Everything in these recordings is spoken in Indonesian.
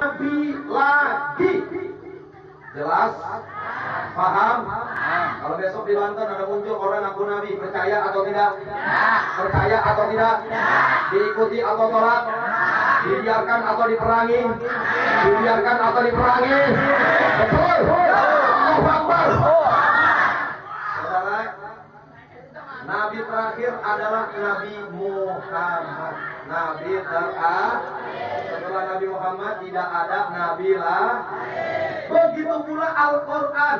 Nabi lagi. Jelas? Paham? Kalau besok di Banten ada muncul orang ngaku Nabi, percaya atau tidak? Percaya atau tidak? Diikuti atau tolak? Dibiarkan atau diperangi? Dibiarkan atau diperangi? Betul? Allahu Akbar. Saudara, Nabi terakhir adalah Nabi Muhammad. Nabi terakhir. Setelah Nabi Muhammad tidak ada Nabi lah. Begitu pula Al-Quran.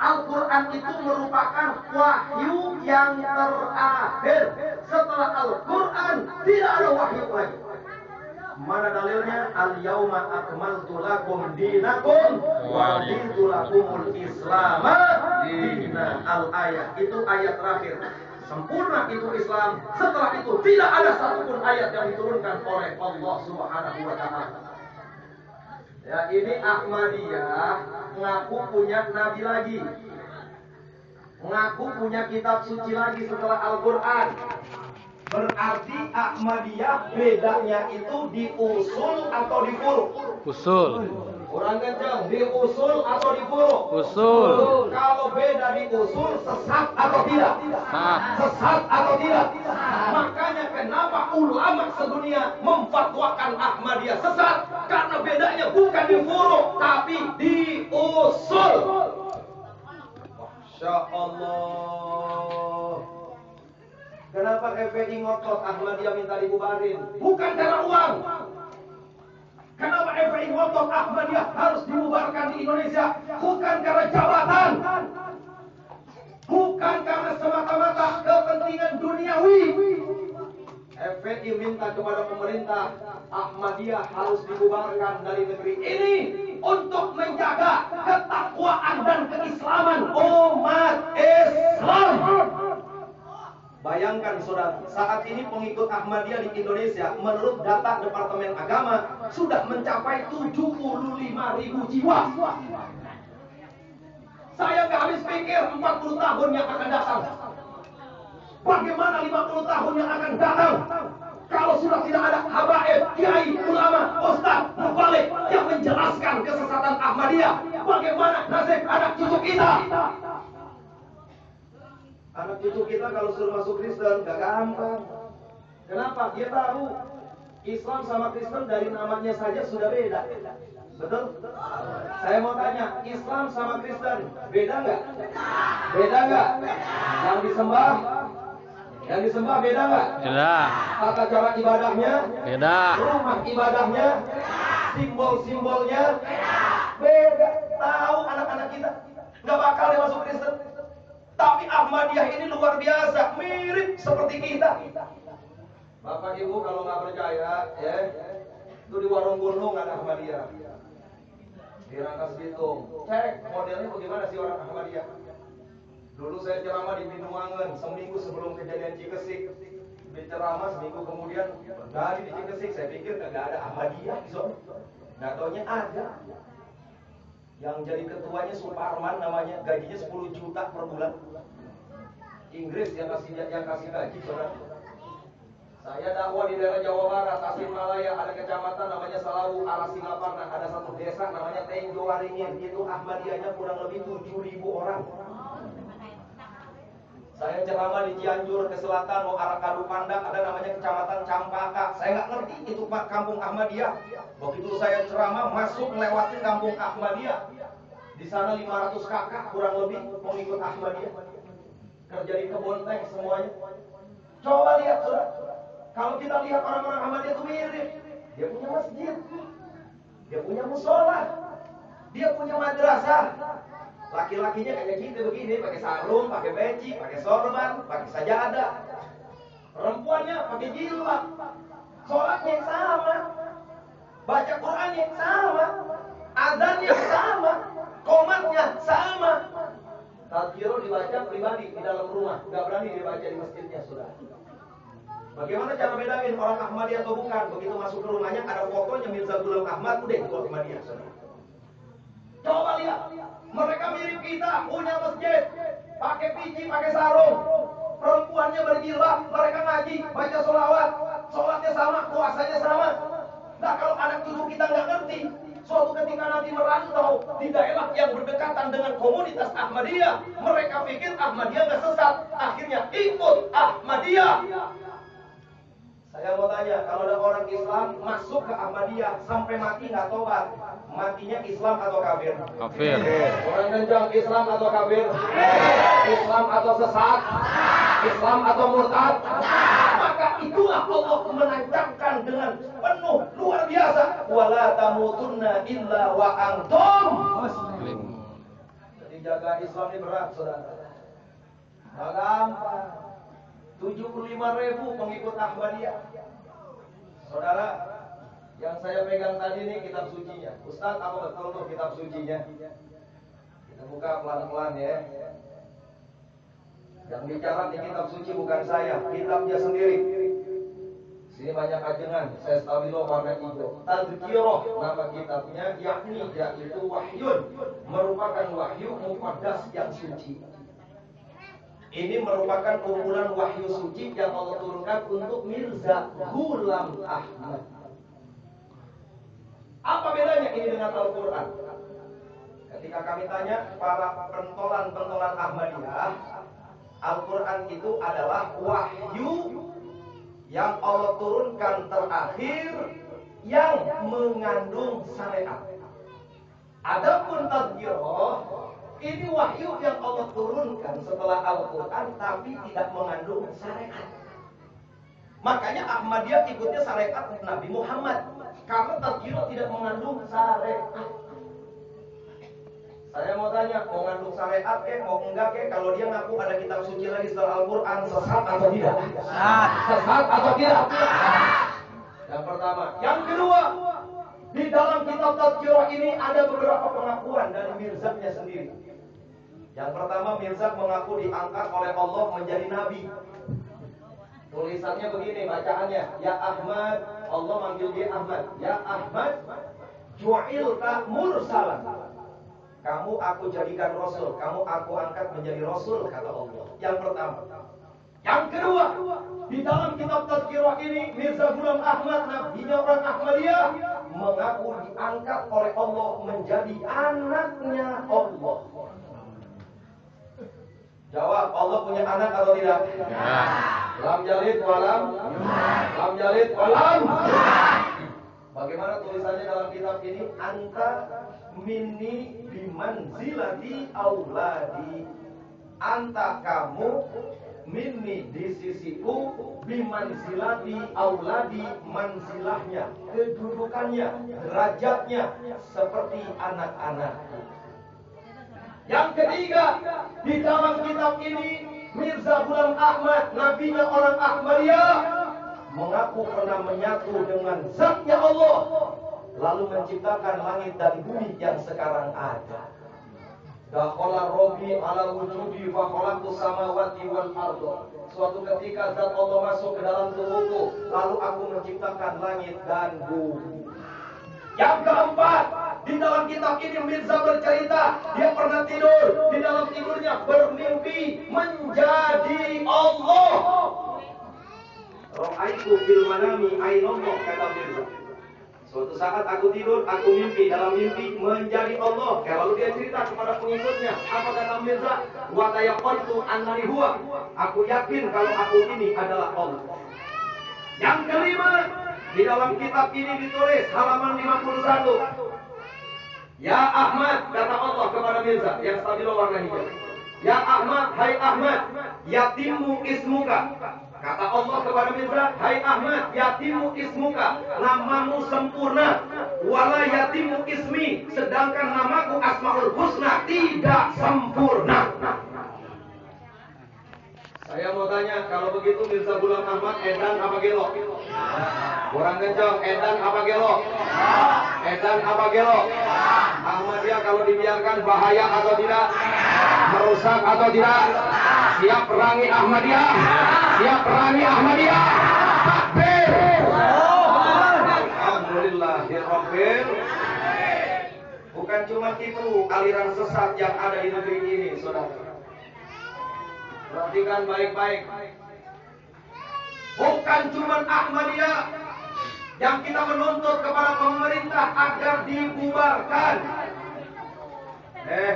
Al-Quran itu merupakan wahyu yang terakhir. Setelah Al-Quran tidak ada wahyu lagi. Mana dalilnya? Al-yawma akmaltu lakum dinakum wa raditu lakumul Islam dinan. Al-ayat itu ayat terakhir. Sempurna itu Islam. Setelah itu tidak ada satupun ayat yang diturunkan oleh Allah Subhanahu wa Ta'ala. Ya, ini Ahmadiyah ngaku punya Nabi lagi, ngaku punya kitab suci lagi setelah Al-Quran. Berarti Ahmadiyah bedanya itu di usul atau di furu? Usul. Orang kencang, di usul atau di furu? Usul. Kalau beda di usul, sesat atau tidak? Sesat atau tidak? Makanya kenapa ulama sedunia memfatwakan Ahmadiyah sesat? Karena bedanya bukan di furu, tapi di usul. Masya Allah. Kenapa FPI ngotot Ahmadiyah minta dibubarin? Bukan karena uang. Kenapa FPI ngotot Ahmadiyah harus dibubarkan di Indonesia? Bukan karena jabatan. Bukan karena semata-mata kepentingan duniawi. FPI minta kepada pemerintah Ahmadiyah harus dibubarkan dari negeri ini untuk menjaga ketakwaan dan keislaman umat Islam. Bayangkan saudara, saat ini pengikut Ahmadiyah di Indonesia menurut data Departemen Agama sudah mencapai 75.000 jiwa. Saya nggak habis pikir 40 tahun yang akan datang. Bagaimana 50 tahun yang akan datang? Kalau sudah tidak ada habaib, kiai, ulama, ustaz, mubalik yang menjelaskan kesesatan Ahmadiyah, bagaimana nasib anak cucu kita? Anak cucu kita kalau suruh masuk Kristen gak gampang. Kenapa? Dia tahu Islam sama Kristen dari namanya saja sudah beda. Betul? Saya mau tanya, Islam sama Kristen beda nggak? Beda nggak? Yang disembah beda nggak? Beda. Tata cara ibadahnya beda. Rumah ibadahnya, simbol-simbolnya beda. Tahu anak-anak kita nggak bakal dia masuk Kristen. Tapi Ahmadiyah ini luar biasa, mirip seperti kita. Bapak Ibu kalau nggak percaya, ya, itu di warung gunung ada Ahmadiyah. Di Rangkas Bitung, cek modelnya bagaimana sih orang Ahmadiyah. Dulu saya ceramah di Bindungangen seminggu sebelum kejadian Cikesik. Berceramah seminggu kemudian dari di Cikesik, saya pikir nggak ada Ahmadiyah di sana. Nggak taunya ada. Yang jadi ketuanya Suparman namanya, gajinya 10 juta per bulan. Inggris yang kasih gaji, saudara. Saya dakwah di daerah Jawa Barat, Tasikmalaya, ada kecamatan namanya Salawu, arah Singaparna, ada satu desa namanya Tenjo Waringin, itu Ahmadiyahnya kurang lebih 7.000 orang. Saya ceramah di Cianjur ke selatan, mau arah Kadu Pandak, ada namanya kecamatan Campaka. Saya nggak ngerti itu kampung Ahmadiyah. Begitu saya ceramah masuk melewati kampung Ahmadiyah. Di sana 500 kakak kurang lebih mengikut Ahmadiyah. Kerja di kebun teh semuanya. Coba lihat saudara. Kalau kita lihat orang-orang Ahmadiyah itu mirip. Dia punya masjid. Dia punya musola. Dia punya madrasah. Laki-lakinya kayak gitu begini, pakai sarung, pakai peci, pakai sorban, pakai sajadah. Perempuannya pakai jilbab. Sholatnya sama. Baca Qurannya sama. Adzannya sama. Qomatnya sama. Tadkiro dibaca pribadi di dalam rumah, nggak berani dibaca di masjidnya, saudara. Bagaimana cara bedain orang Ahmadiyah atau bukan? Begitu masuk ke rumahnya ada fotonya Mirza Ghulam Ahmad, udah itu Ahmadiyah, saudara. Coba lihat, mereka mirip kita, punya masjid, pakai peci, pakai sarung, perempuannya berjilbab, mereka ngaji, baca sholawat, sholatnya sama, puasanya sama. Nah kalau anak cucu kita nggak ngerti, suatu ketika nanti merantau di daerah yang berdekatan dengan komunitas Ahmadiyah, mereka pikir Ahmadiyah nggak sesat, akhirnya ikut Ahmadiyah. Saya mau tanya, kalau ada orang Islam masuk ke Ahmadiyah sampai mati nggak tobat, matinya Islam atau kafir? Kafir. Orang kencang, Islam atau kafir? Islam atau sesat? Islam atau murtad? Maka itulah Allah menancapkan dengan penuh luar biasa. Wala tamutunna illa wa antum muslimun. Jadi jaga Islam ini berat, saudara. Nggak gampang. 75.000 pengikut Ahmadiyah. Saudara, yang saya pegang tadi ini kitab sucinya. Ustaz, apa betul tuh kitab sucinya? Kita buka pelan-pelan ya. Yang bicara di kitab suci bukan saya, kitabnya sendiri. Sini banyak ajengan, saya stabilo warna hijau. Tadzkirah nama kitabnya, yakni yaitu wahyun, merupakan wahyu muqaddas yang suci. Ini merupakan kumpulan wahyu suci yang Allah turunkan untuk Mirza Ghulam Ahmad. Apa bedanya ini dengan Al-Quran? Ketika kami tanya para pentolan-pentolan Ahmadiyah, Al-Quran itu adalah wahyu yang Allah turunkan terakhir yang mengandung syariat. Adapun tadzkirah, ini wahyu yang Allah turunkan setelah Al-Quran tapi tidak mengandung syariat. Makanya Ahmadiyah ikutnya syariat Nabi Muhammad, karena tadzkirah tidak mengandung syariat. Saya mau tanya, mau ngandung syariat mau enggak kalau dia ngaku ada kitab suci lagi setelah Al-Quran, sesat atau tidak? Sesat atau tidak? Yang pertama. Yang kedua, di dalam kitab tadzkirah ini ada beberapa pengakuan dari Mirzanya sendiri. Yang pertama, Mirza mengaku diangkat oleh Allah menjadi nabi. Tulisannya begini, bacaannya, ya Ahmad, Allah manggil dia Ahmad. Ya Ahmad, ju'ilta mursalan. Kamu aku jadikan rasul, kamu aku angkat menjadi rasul, kata Allah. Yang pertama. Yang kedua, di dalam kitab tadzkirah ini, Mirza Ghulam Ahmad, nabinya orang Ahmadiyah, mengaku diangkat oleh Allah menjadi anaknya Allah. Jawab, Allah punya anak atau tidak? Ya. Lam jalid walam. Lam jalid walam. Bagaimana tulisannya dalam kitab ini? Anta minni bimanzilati auladi. Anta kamu minni di sisiku bimanzilati auladi, manzilahnya, kedudukannya, derajatnya seperti anak-anak. Yang ketiga, di dalam kitab ini Mirza Ghulam Ahmad, nabinya orang Ahmadiyah, mengaku pernah menyatu dengan zatnya Allah, lalu menciptakan langit dan bumi yang sekarang ada. Dakhala Rabbi ala wujudi wa khalaqtu samawati wal arda. Suatu ketika zat Allah masuk ke dalam tubuhku, lalu aku menciptakan langit dan bumi. Yang keempat, di dalam kitab ini Mirza bercerita, dia pernah tidur, di dalam tidurnya bermimpi menjadi Allah. Ra'aitu fil manami ainallah, kata Mirza. Suatu saat aku tidur, aku mimpi, dalam mimpi menjadi Allah. Lalu dia cerita kepada pengikutnya, apa kata Mirza? Wa tayaqqantu annani huwa. Aku yakin kalau aku ini adalah Allah. Yang kelima, di dalam kitab ini ditulis halaman 51. Ya Ahmad, kata Allah kepada Mirza yang stabilo warna hijau. Ya Ahmad, hai Ahmad, yatimu ismuka. Kata Allah kepada Mirza, hai Ahmad, yatimu ismuka, namamu sempurna. Wala yatimu ismi, sedangkan namaku Asmaul Husna tidak sempurna. Saya mau tanya, kalau begitu Mirza Ghulam Ahmad edan apa gelo? Kurang kencang, edan apa gelo? Edan apa gelo? Ahmadiyah kalau dibiarkan bahaya atau tidak? Merusak atau tidak? Siap perangi Ahmadiyah? Siap perangi Ahmadiyah? Takbir! Alhamdulillahirrahmanirrahim. Bukan cuma itu aliran sesat yang ada di negeri ini, saudara. Perhatikan baik-baik. Bukan cuma Ahmadiyah yang kita menuntut kepada pemerintah agar dibubarkan.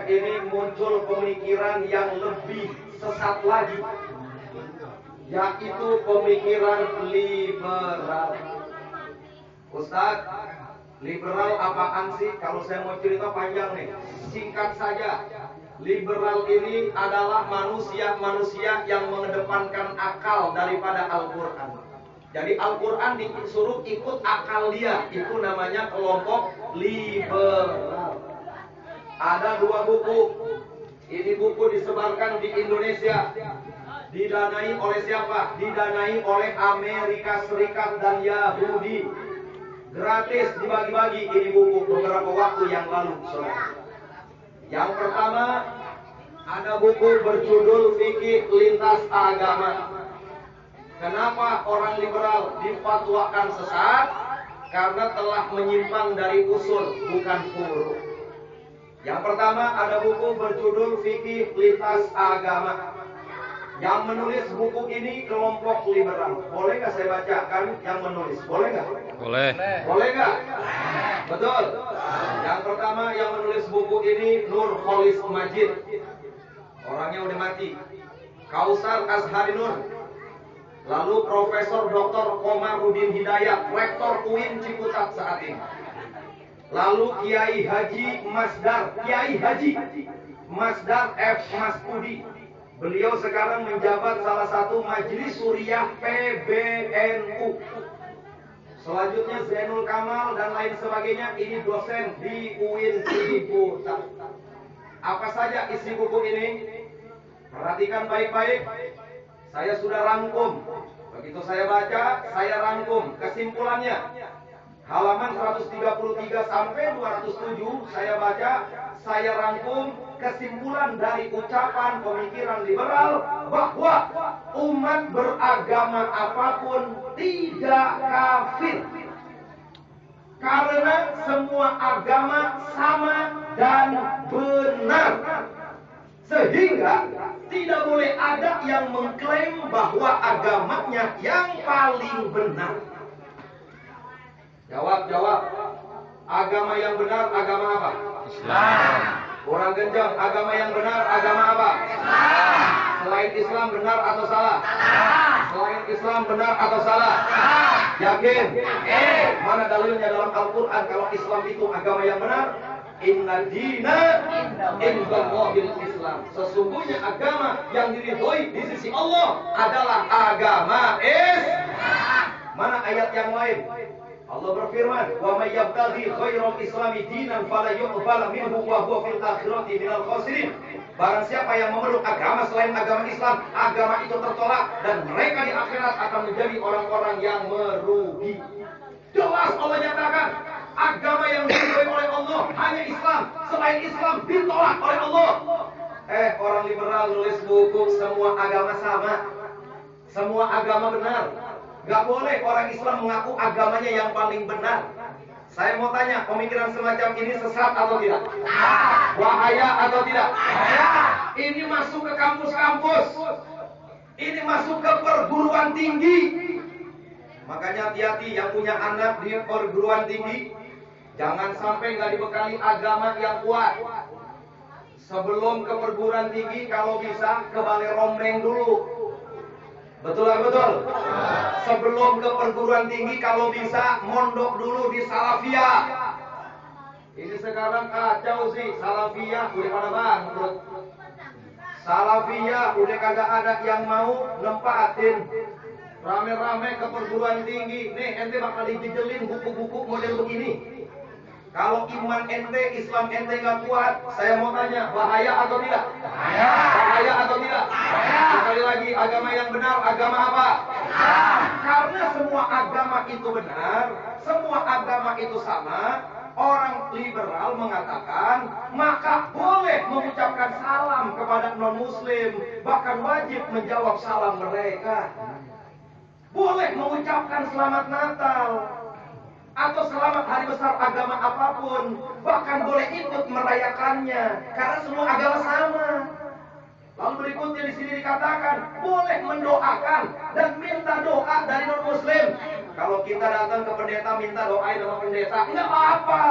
Ini muncul pemikiran yang lebih sesat lagi, yaitu pemikiran liberal. Ustaz, liberal apaan sih? Kalau saya mau cerita panjang nih, singkat saja. Liberal ini adalah manusia-manusia yang mengedepankan akal daripada Al-Quran. Jadi Al-Quran disuruh ikut akal dia. Itu namanya kelompok liberal. Ada 2 buku. Ini buku disebarkan di Indonesia. Didanai oleh siapa? Didanai oleh Amerika Serikat dan Yahudi. Gratis dibagi-bagi ini buku beberapa waktu yang lalu, saudara. Yang pertama, ada buku berjudul Fikih Lintas Agama. Kenapa orang liberal difatwakan sesat? Karena telah menyimpang dari usul, bukan furu. Yang pertama, ada buku berjudul Fikih Lintas Agama. Yang menulis buku ini kelompok liberal. Boleh nggak saya bacakan yang menulis? Boleh nggak? Boleh. Boleh nggak? Betul. Yang pertama yang menulis buku ini Nur Kholis Majid. Orangnya udah mati. Kausar Azhari Nur. Lalu Profesor Dr. Komarudin Hidayat, Rektor UIN Ciputat saat ini. Lalu Kiai Haji Masdar F. Masudi. Beliau sekarang menjabat salah satu majelis suriah PBNU. Selanjutnya Zainul Kamal dan lain sebagainya. Ini dosen di UIN Ciputat. Apa saja isi buku ini? Perhatikan baik-baik. Saya sudah rangkum. Begitu saya baca, saya rangkum kesimpulannya. Halaman 133 sampai 207 saya baca, saya rangkum kesimpulan dari ucapan pemikiran liberal bahwa umat beragama apapun tidak kafir. Karena semua agama sama dan benar. Sehingga tidak boleh ada yang mengklaim bahwa agamanya yang paling benar. Jawab. Agama yang benar agama apa? Islam. Kurang kencang. Agama yang benar agama apa? Islam. Selain Islam benar atau salah? Selain Islam benar atau salah? Yakin? Mana dalilnya dalam Al-Quran kalau Islam itu agama yang benar? Inna dina indallahil Islam. Sesungguhnya agama yang diridhoi di sisi Allah adalah agama Islam. Mana ayat yang lain? Allah berfirman, "Wa may yabtaghi ghairal islami dinan fala yuqbal minhu wa huwa fil akhirati minal khasirin." Barang siapa yang memeluk agama selain agama Islam, agama itu tertolak dan mereka di akhirat akan menjadi orang-orang yang merugi. Jelas Allah nyatakan, agama yang diridhoi oleh Allah hanya Islam. Selain Islam ditolak oleh Allah. Orang liberal nulis buku semua agama sama. Semua agama benar. Gak boleh orang Islam mengaku agamanya yang paling benar. Saya mau tanya, pemikiran semacam ini sesat atau tidak? Bahaya atau tidak? Ini masuk ke kampus-kampus. Ini masuk ke perguruan tinggi. Makanya hati-hati yang punya anak di perguruan tinggi. Jangan sampai nggak dibekali agama yang kuat. Sebelum ke perguruan tinggi, kalau bisa ke balai rombeng dulu. Betul. Sebelum ke perguruan tinggi, kalau bisa mondok dulu di Salafiyah. Ini sekarang kacau sih, Salafiyah udah pada bangkrut. Salafiyah udah kagak ada yang mau nempatin. Rame-rame ke perguruan tinggi. Nih ente bakal dijejelin buku-buku model begini. Kalau iman ente, Islam ente nggak kuat, saya mau tanya, bahaya atau tidak? Bahaya atau tidak? Sekali lagi, agama yang benar, agama apa? Karena semua agama itu benar, semua agama itu sama, orang liberal mengatakan, maka boleh mengucapkan salam kepada non-muslim, bahkan wajib menjawab salam mereka. Boleh mengucapkan selamat Natal, atau selamat hari besar agama apapun, bahkan boleh ikut merayakannya karena semua agama sama. Lalu berikutnya di sini dikatakan boleh mendoakan dan minta doa dari non muslim. Kalau kita datang ke pendeta minta doa sama pendeta, nggak apa-apa.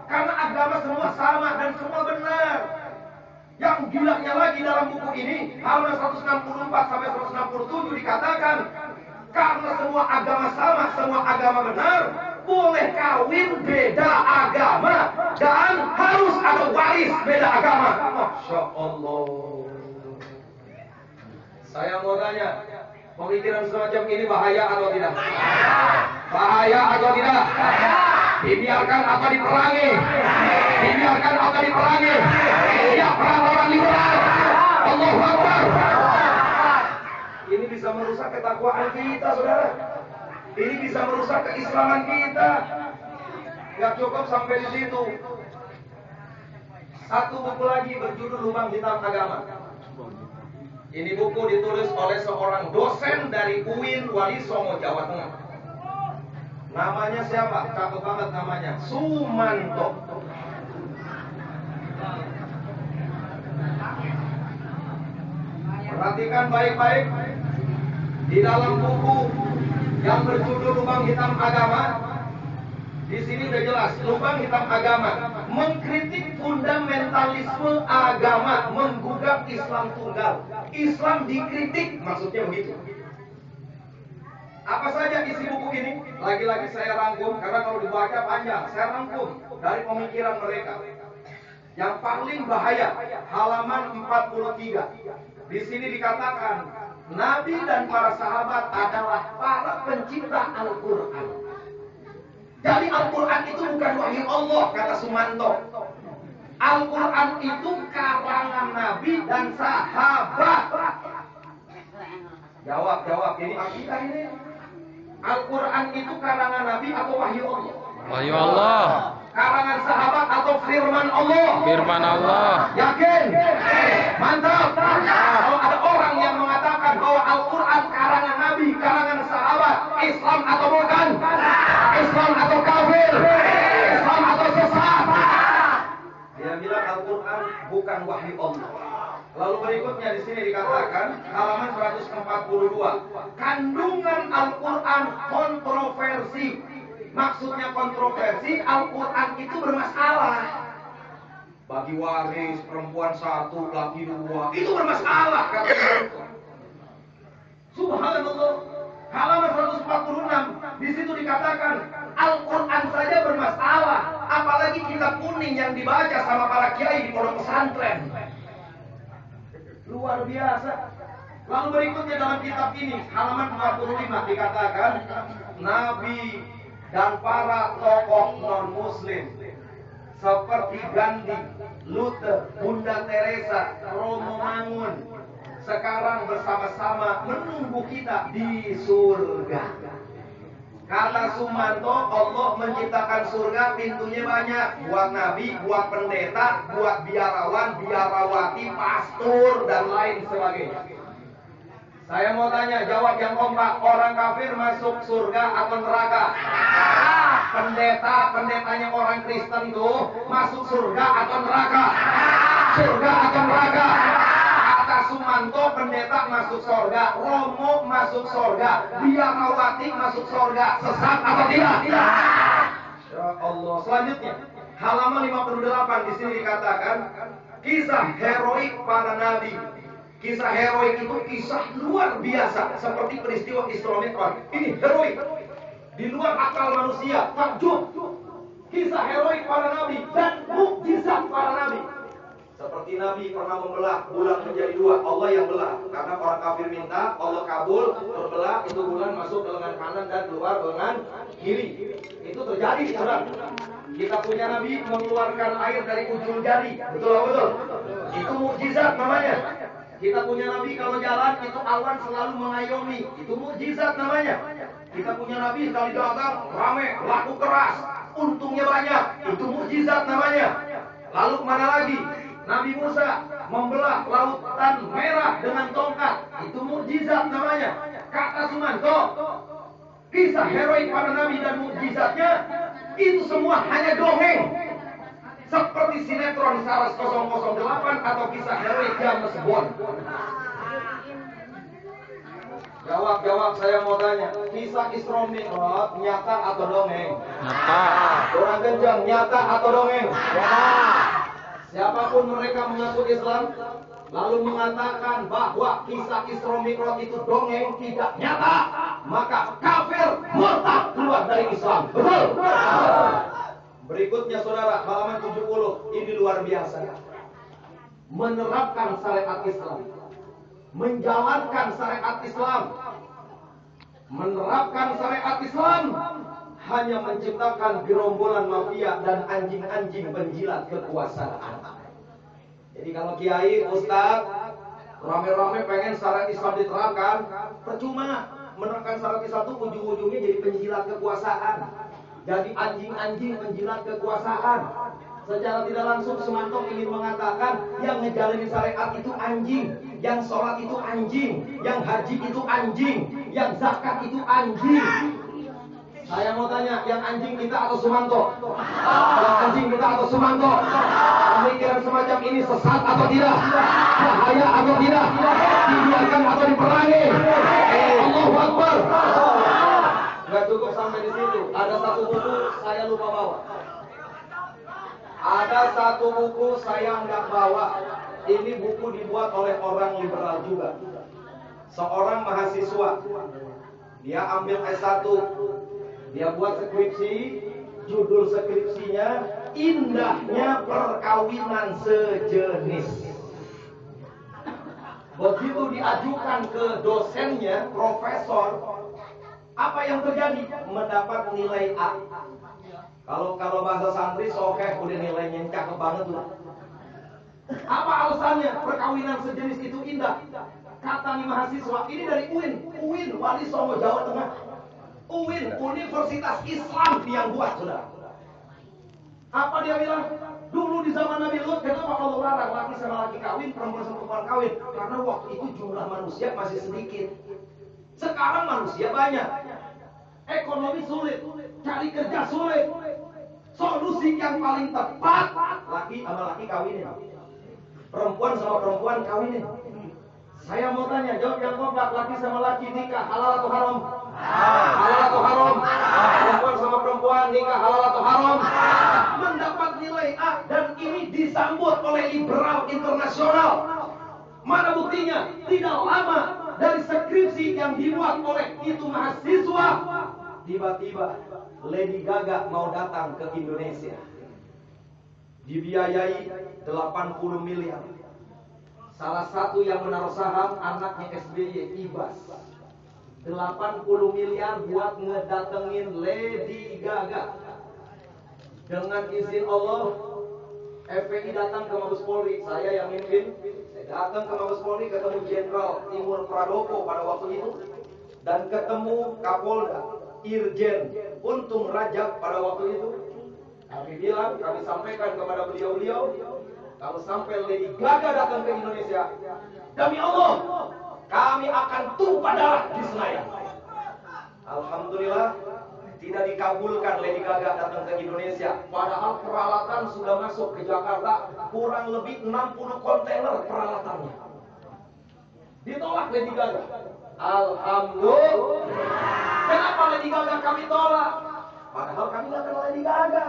Karena agama semua sama dan semua benar. Yang gilanya lagi dalam buku ini, halaman 164 sampai 167 dikatakan, karena semua agama sama, semua agama benar, boleh kawin beda agama dan harus ada waris beda agama. Masya Allah. Saya mau tanya, pemikiran semacam ini bahaya atau tidak? Bahaya atau tidak? Dibiarkan apa diperangi? Dibiarkan apa diperangi? Dia perang orang liberal. Allahu Akbar. Ini bisa merusak ketakwaan kita, saudara. Ini bisa merusak keislaman kita. Gak cukup sampai di situ. Satu buku lagi berjudul Lubang Hitam Agama. Ini buku ditulis oleh seorang dosen dari UIN Wali Songo, Jawa Tengah. Namanya siapa? Cakep banget namanya. Sumanto. Perhatikan baik-baik. Di dalam buku yang berjudul Lubang Hitam Agama, di sini udah jelas, lubang hitam agama mengkritik fundamentalisme agama, menggugat Islam tunggal. Islam dikritik, maksudnya begitu. Apa saja isi buku ini? Lagi-lagi saya rangkum, karena kalau dibaca panjang. Saya rangkum dari pemikiran mereka. Yang paling bahaya, halaman 43. Di sini dikatakan, Nabi dan para sahabat adalah para pencipta Al-Quran. Jadi Al-Quran itu bukan wahyu Allah, kata Sumanto. Al-Quran itu karangan Nabi dan sahabat. Jawab, ini akidah ini. Al-Quran itu karangan Nabi atau wahyu Allah? Wahyu Allah. Karangan sahabat atau firman Allah? Firman Allah. Yakin? Mantap. Kalau ada orang yang mengatakan bahwa Al-Quran karangan Nabi, karangan sahabat, Islam atau bukan? Islam atau kafir? Islam atau sesat? Dia bilang Al-Quran bukan wahyu Allah. Lalu berikutnya di sini dikatakan halaman 142, kandungan Al-Quran kontroversi. Maksudnya kontroversi, Al-Quran itu bermasalah. Bagi waris perempuan 1, laki 2, itu bermasalah kata mereka. Subhanallah. Halaman 146 di situ dikatakan Al-Quran saja bermasalah, apalagi kitab kuning yang dibaca sama para kiai di pondok pesantren. Luar biasa. Lalu berikutnya dalam kitab ini halaman 45 dikatakan Nabi dan para tokoh non-muslim seperti Gandhi, Luther, Bunda Teresa, Romo Mangun sekarang bersama-sama menunggu kita di surga. Kata Sumanto, Allah menciptakan surga, pintunya banyak. Buat nabi, buat pendeta, buat biarawan, biarawati, pastor, dan lain sebagainya. Saya mau tanya, jawab yang kompak. Orang kafir masuk surga atau neraka? Pendetanya orang Kristen tuh masuk surga atau neraka? Surga atau neraka? Kata Sumanto, pendeta masuk surga, Romo masuk surga, biarawati masuk surga. Sesat atau tidak? Tidak. Ya Allah. Selanjutnya, halaman 58 di sini dikatakan kisah heroik para nabi. Kisah heroik itu kisah luar biasa, seperti peristiwa Isra Mi'raj. Ini heroik, di luar akal manusia, takjub. Kisah heroik para nabi dan mukjizat para nabi. Seperti Nabi pernah membelah bulan menjadi 2, Allah yang belah. Karena orang kafir minta, Allah kabul, berbelah, itu bulan masuk ke lengan kanan dan keluar ke lengan kiri. Itu terjadi, saudara. Kita punya Nabi mengeluarkan air dari ujung jari, betul? Itu mukjizat namanya. Kita punya Nabi kalau jalan itu awan selalu mengayomi, itu mukjizat namanya. Kita punya Nabi sekali dagang rame, laku keras, untungnya banyak, itu mukjizat namanya. Lalu mana lagi? Nabi Musa membelah lautan merah dengan tongkat, itu mukjizat namanya. Kata Sumanto, kisah heroik para nabi dan mukjizatnya itu semua hanya dongeng. seperti sinetron Saras 008 atau kisah dari James Bond? Jawab, saya mau tanya. Kisah Isra Mi'raj nyata atau dongeng? Nyata. Orang kencang, nyata atau dongeng? Nyata. Siapapun mereka mengaku Islam lalu mengatakan bahwa kisah Isra Mi'raj itu dongeng, tidak nyata, maka kafir, murtad, keluar dari Islam. Betul? Berikutnya saudara, halaman 70. Ini luar biasa. Menerapkan syariat Islam, menjalankan syariat Islam, menerapkan syariat Islam hanya menciptakan gerombolan mafia dan anjing-anjing penjilat kekuasaan. Jadi kalau kiai, ustaz, rame-rame pengen syariat Islam diterapkan, percuma. Menerapkan syariat Islam itu ujung-ujungnya jadi penjilat kekuasaan, jadi anjing-anjing penjilat kekuasaan. Secara tidak langsung Sumanto ingin mengatakan yang ngejalanin syariat itu anjing, yang sholat itu anjing, yang haji itu anjing, yang zakat itu anjing. Saya mau tanya, yang anjing kita atau Sumanto? Yang anjing kita atau Sumanto? Pemikiran semacam ini sesat atau tidak? Bahaya atau tidak? Dibiarkan atau diperangi? Allahu Akbar. Gak cukup sampai di situ. Ada satu buku saya lupa bawa. Ada satu buku saya nggak bawa. Ini buku dibuat oleh orang liberal juga. Seorang mahasiswa. Dia ambil S1. Dia buat skripsi. Judul skripsinya Indahnya Perkawinan Sejenis. Begitu diajukan ke dosennya, profesor, apa yang terjadi? Mendapat nilai A. Kalau bahasa santri sokeh, udah nilainya cakep banget tuh. Apa alasannya? Perkawinan sejenis itu indah. Kata nih mahasiswa, ini dari UIN Wali Songo, Jawa Tengah. UIN, Universitas Islam yang buat, saudara. Apa dia bilang? Dulu di zaman Nabi Lut, kenapa Allah larang laki sama laki kawin, perempuan sama perempuan kawin? Karena waktu itu jumlah manusia masih sedikit. Sekarang manusia banyak. Ekonomi sulit, cari kerja sulit. Solusi yang paling tepat, laki sama laki kawinin, perempuan sama perempuan kawinin. Saya mau tanya, jawab yang kompak, laki sama laki nikah halal atau haram? Halal atau haram? Perempuan sama perempuan nikah halal atau haram? Mendapat nilai A, dan ini disambut oleh liberal internasional. Mana buktinya? Tidak lama dari skripsi yang dibuat oleh itu mahasiswa, tiba-tiba Lady Gaga mau datang ke Indonesia. Dibiayai 80 miliar. Salah satu yang menaruh saham anaknya SBY, Ibas. 80 miliar buat ngedatengin Lady Gaga. Dengan izin Allah, FPI datang ke Mabes Polri. Saya yang mimpin. Saya datang ke Mabes Polri, ketemu Jenderal Timur Pradoko pada waktu itu, dan ketemu Kapolda Irjen Untung Rajab pada waktu itu. Kami sampaikan kepada beliau-beliau, kalau sampai Lady Gaga datang ke Indonesia, demi Allah, kami akan tumpah darah di Senayan. Alhamdulillah, tidak dikabulkan Lady Gaga datang ke Indonesia. Padahal peralatan sudah masuk ke Jakarta, kurang lebih 60 kontainer peralatannya. Ditolak Lady Gaga. Alhamdulillah. Kenapa Lady Gaga kami tolak? Padahal kami nggak kenal Lady Gaga.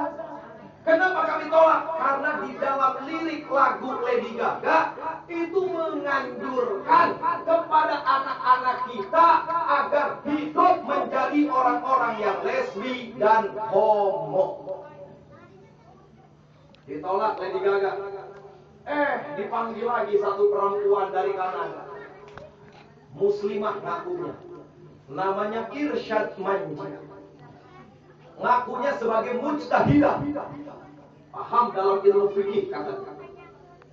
Kenapa kami tolak? Karena di dalam lirik lagu Lady Gaga itu menganjurkan kepada anak-anak kita agar hidup menjadi orang-orang yang lesbi dan homo. Ditolak Lady Gaga. Dipanggil lagi satu perempuan dari Kanada. Muslimah ngakunya. Namanya Irsyad Manji. Ngakunya sebagai mujtahidah. Paham dalam ilmu fikih katanya.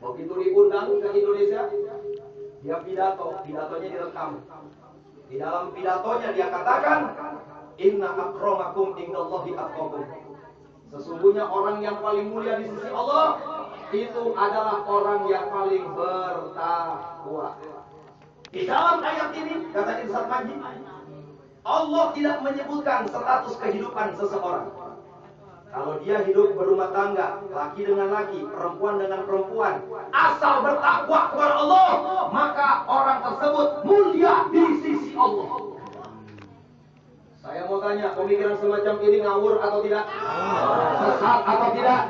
Begitu diundang ke Indonesia, dia pidatonya direkam. Di dalam pidatonya dia katakan, Inna akramakum indallahi atqakum. Sesungguhnya orang yang paling mulia di sisi Allah itu adalah orang yang paling bertakwa. Di dalam ayat ini kata Irsyad Manji, Allah tidak menyebutkan status kehidupan seseorang, Kalau dia hidup berumah tangga, laki dengan laki, perempuan dengan perempuan, asal bertakwa kepada Allah, maka orang tersebut mulia di sisi Allah. Saya mau tanya, pemikiran semacam ini ngawur atau tidak? Sesat atau tidak?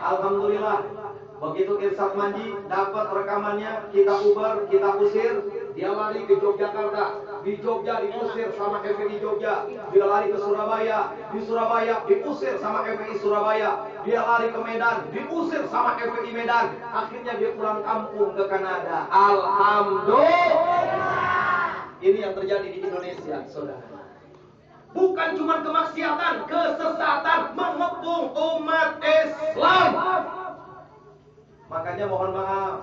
Alhamdulillah. Begitu Irsyad Manji dapat rekamannya, kita ubar, kita usir, dia lari ke Yogyakarta. Di Jogja diusir sama FPI Jogja. Dia lari ke Surabaya. Di Surabaya diusir sama FPI Surabaya. Dia lari ke Medan, diusir sama FPI Medan. Akhirnya dia pulang kampung ke Kanada. Alhamdulillah. Ini yang terjadi di Indonesia, saudara. Bukan cuma kemaksiatan, kesesatan mengepung umat Islam. Makanya mohon maaf,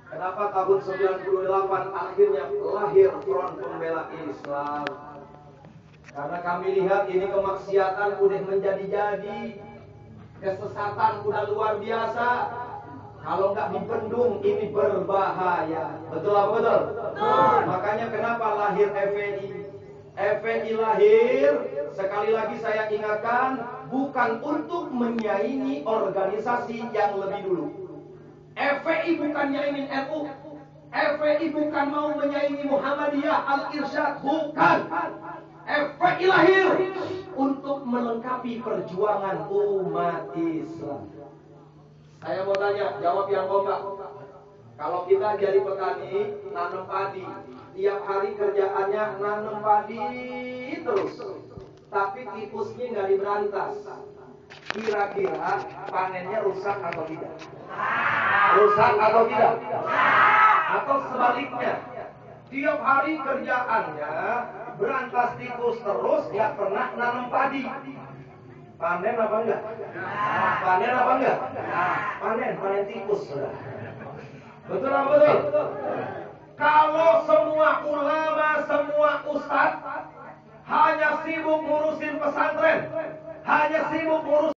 kenapa tahun 98 akhirnya lahir Front Pembela Islam. Karena kami lihat ini kemaksiatan udah menjadi-jadi, kesesatan udah luar biasa. Kalau nggak dibendung ini berbahaya. Betul apa betul? Makanya kenapa lahir FPI? FPI lahir, sekali lagi saya ingatkan, bukan untuk menyaingi organisasi yang lebih dulu. FPI bukan nyaingin NU. FPI bukan mau menyaingi Muhammadiyah Al-Irsyad, bukan. FPI lahir untuk melengkapi perjuangan umat Islam. Saya mau tanya, jawab yang kompak. Kalau kita jadi petani, nanam padi, tiap hari kerjaannya nanam padi terus, tapi tikusnya nggak diberantas. Kira-kira panennya rusak atau tidak? Rusak atau tidak? Atau sebaliknya, tiap hari kerjaannya berantas tikus terus, nggak pernah nanam padi. Panen apa enggak? Panen apa enggak? Panen tikus. Betul apa betul? Kalau semua ulama, semua ustadz hanya sibuk ngurusin pesantren, hanya sibuk ngurusin